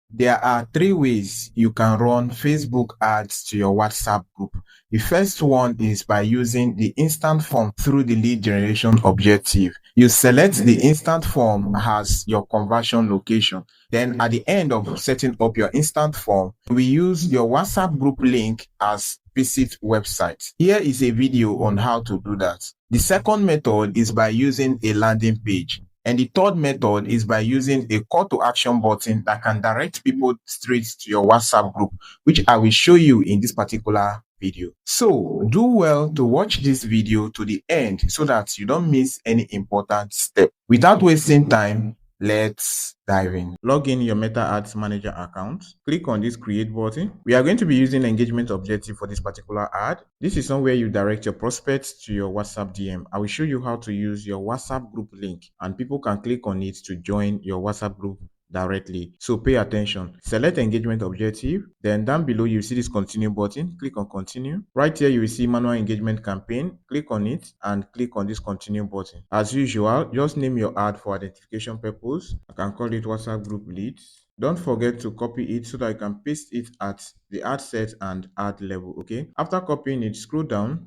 There are three ways you can run Facebook ads to your WhatsApp group. The first one is by using the instant form through the lead generation objective. You select the instant form as your conversion location. Then at the end of setting up your instant form, we use your WhatsApp group link as visit website. Here is a video on how to do that. The second method is by using a landing page. And the third method is by using a call to action button that can direct people straight to your WhatsApp group, which I will show you in this particular video. So do well to watch this video to the end so that you don't miss any important step. Without wasting time, let's dive in. Log in your Meta Ads Manager account. Click on this create button. We are going to be using engagement objective for this particular ad. This is somewhere you direct your prospects to your WhatsApp DM. I will show you how to use your WhatsApp group link and people can click on it to join your WhatsApp group directly. So pay attention. Select engagement objective. Then down below you see this continue button. Click on continue. Right here you will see manual engagement campaign. Click on it and click on this continue button. As usual, just name your ad for identification purpose. I can call it WhatsApp group leads. Don't forget to copy it so that you can paste it at the ad set and ad level. Okay, after copying it, scroll down.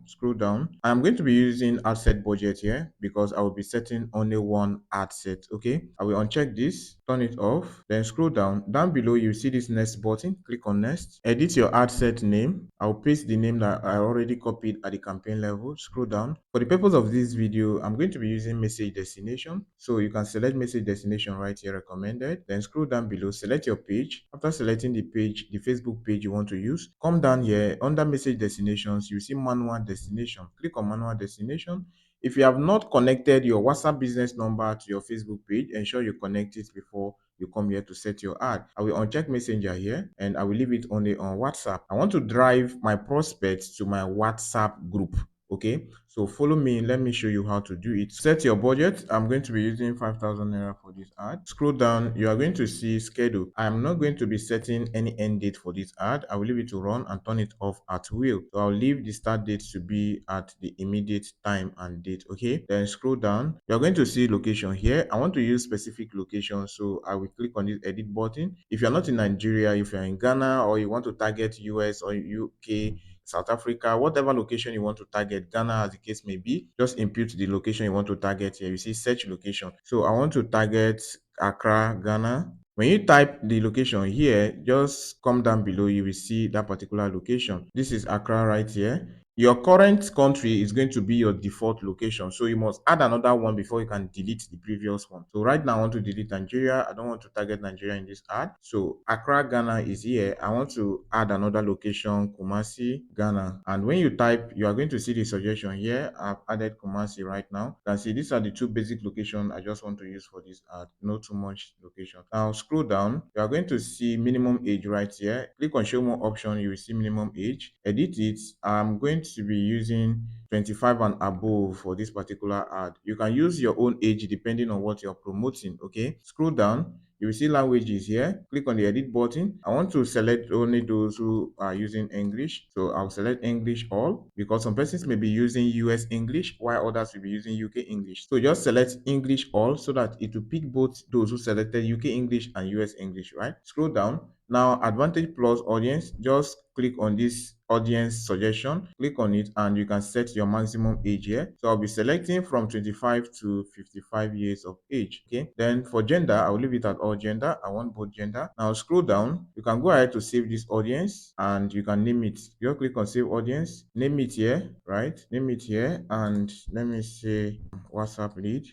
I'm going to be using ad set budget here because I will be setting only one ad set. Okay, I will uncheck this, turn it off, then scroll down. Down below you see this next button. Click on next. Edit your ad set name. I'll paste the name that I already copied at the campaign level. Scroll down. For the purpose of this video, I'm going to be using message destination, so you can select message destination right here, recommended. Then scroll down below, select your page. After selecting the page, the Facebook page you want to use, come down here under message destinations. You see manual destination. Click on manual destination. If you have not connected your WhatsApp business number to your Facebook page, ensure you connect it before you come here to set your ad. I will uncheck Messenger here and I will leave it only on WhatsApp. I want to drive my prospects to my WhatsApp group. Okay, so follow me, let me show you how to do it. Set your budget. I'm going to be using 5,000 naira for this ad. Scroll down, you are going to see schedule. I'm not going to be setting any end date for this ad. I will leave it to run and turn it off at will. So I'll leave the start date to be at the immediate time and date. Okay, then scroll down, you're going to see location here. I want to use specific location, so I will click on this edit button. If you're not in Nigeria, if you're in Ghana, or you want to target US or UK, South Africa, whatever location you want to target, Ghana as the case may be, just input the location you want to target here. You see search location. So I want to target Accra, Ghana. When you type the location here, just come down below, you will see that particular location. This is Accra right here. Your current country is going to be your default location, so you must add another one before you can delete the previous one. So right now I want to delete Nigeria. I don't want to target Nigeria in this ad. So Accra, Ghana is here. I want to add another location, Kumasi, Ghana. And when you type, you are going to see the suggestion here. I've added Kumasi right now. You can see these are the two basic locations I just want to use for this ad. No too much location. Now scroll down. You are going to see minimum age right here. Click on show more option. You will see minimum age. Edit it. I'm going to be using 25 and above for this particular ad. You can use your own age depending on what you're promoting. Okay, scroll down, you will see languages here. Click on the edit button. I want to select only those who are using English, so I'll select English all, because some persons may be using US English while others will be using UK English. So just select English all so that it will pick both those who selected UK English and US English, right? Scroll down. Now Advantage Plus audience, just click on this audience suggestion, click on it, and you can set your maximum age here. So I'll be selecting from 25 to 55 years of age. Okay, then for gender, I'll leave it at all gender. I want both gender. Now scroll down, you can go ahead to save this audience and you can name it. You click on save audience, name it here, right? Name it here, and let me say WhatsApp leads.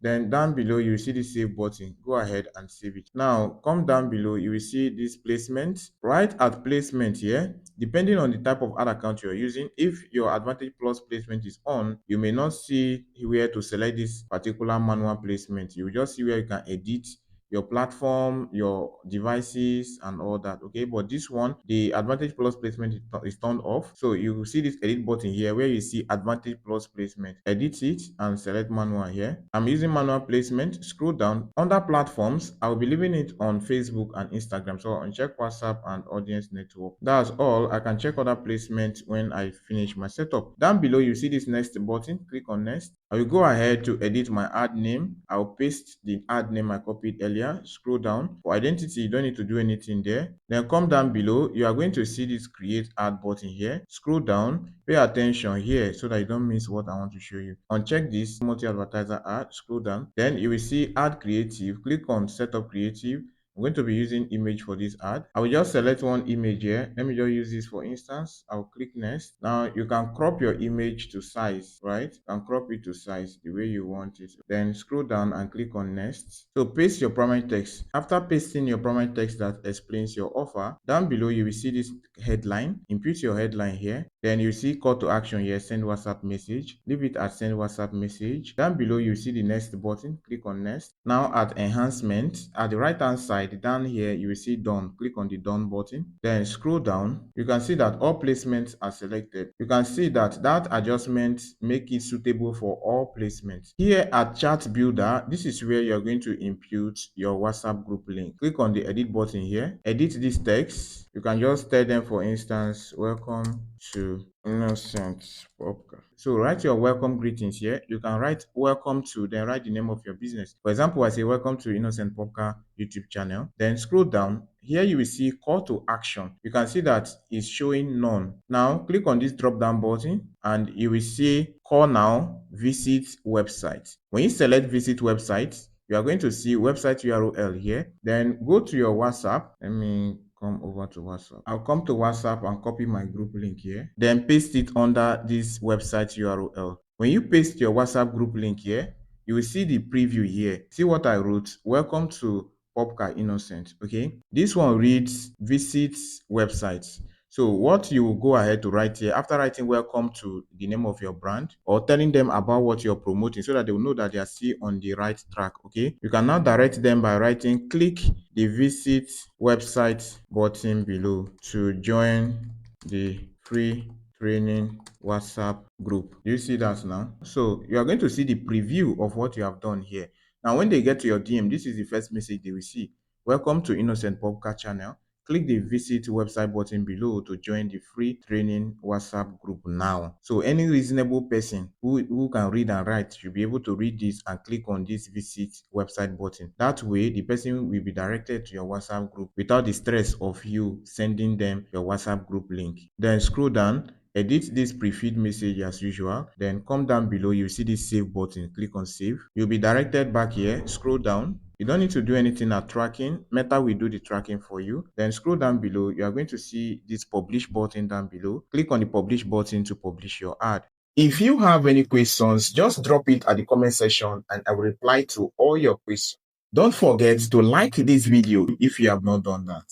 Then down below you will see the save button. Go ahead and save it. Now come down below, you will see this placement. Right at placement here, depending on the type of ad account you're using, if your Advantage Plus placement is on, you may not see where to select this particular manual placement. You will just see where you can edit your platform, your devices, and all that. Okay, but this one, the Advantage Plus placement is turned off. So you will see this edit button here where you see Advantage Plus placement. Edit it and select manual here. I'm using manual placement. Scroll down. Under platforms, I will be leaving it on Facebook and Instagram. So I'll check WhatsApp and audience network. That's all. I can check other placement when I finish my setup. Down below, you see this next button. Click on next. I will go ahead to edit my ad name. I'll paste the ad name I copied earlier. Scroll down. For identity, you don't need to do anything there. Then come down below. You are going to see this create ad button here. Scroll down. Pay attention here so that you don't miss what I want to show you. Uncheck this multi-advertiser ad. Scroll down. Then you will see add creative. Click on setup creative. I'm going to be using image for this ad. I will just select one image here. Let me just use this for instance. I'll click next. Now you can crop your image to size, right? You can crop it to size the way you want it. Then scroll down and click on next. So paste your primary text. After pasting your primary text that explains your offer, down below you will see this headline. Input your headline here. Then you see call to action here, send WhatsApp message. Leave it at send WhatsApp message. Down below you see the next button. Click on next. Now at enhancement, at the right hand side down here you will see done. Click on the done button. Then scroll down. You can see that all placements are selected. You can see that adjustment make it suitable for all placements. Here at chat builder, this is where you're going to input your WhatsApp group link. Click on the edit button here. Edit this text. You can just tell them, for instance, welcome to 𝗚𝐚𝐿 Popka. So write your welcome greetings here. You can write welcome to, then write the name of your business. For example, I say welcome to 𝗚𝐚𝐿 Popka YouTube channel. Then scroll down. Here you will see call to action. You can see that it's showing none. Now click on this drop down button and you will see call now, visit website. When you select visit website, you are going to see website URL here. Then go to your WhatsApp. Let me come over to WhatsApp. I'll come to WhatsApp and copy my group link here. Then paste it under this website URL. When you paste your WhatsApp group link here, you will see the preview here. See what I wrote. Welcome to Popka Innocent. Okay. This one reads visit websites. So what you will go ahead to write here, after writing welcome to the name of your brand or telling them about what you're promoting so that they will know that they are still on the right track, okay? You can now direct them by writing click the visit website button below to join the free training WhatsApp group. Do you see that now? So you are going to see the preview of what you have done here. Now when they get to your DM, this is the first message they will see. Welcome to 𝗚𝐚𝐿 Popka channel. Click the visit website button below to join the free training WhatsApp group now. So any reasonable person who can read and write should be able to read this and click on this visit website button. That way, the person will be directed to your WhatsApp group without the stress of you sending them your WhatsApp group link. Then scroll down. Edit this pre-feed message as usual. Then come down below, you see this save button. Click on save. You'll be directed back here. Scroll down. You don't need to do anything at tracking. Meta will do the tracking for you. Then scroll down below. You are going to see this publish button down below. Click on the publish button to publish your ad. If you have any questions, just drop it at the comment section and I will reply to all your questions. Don't forget to like this video if you have not done that.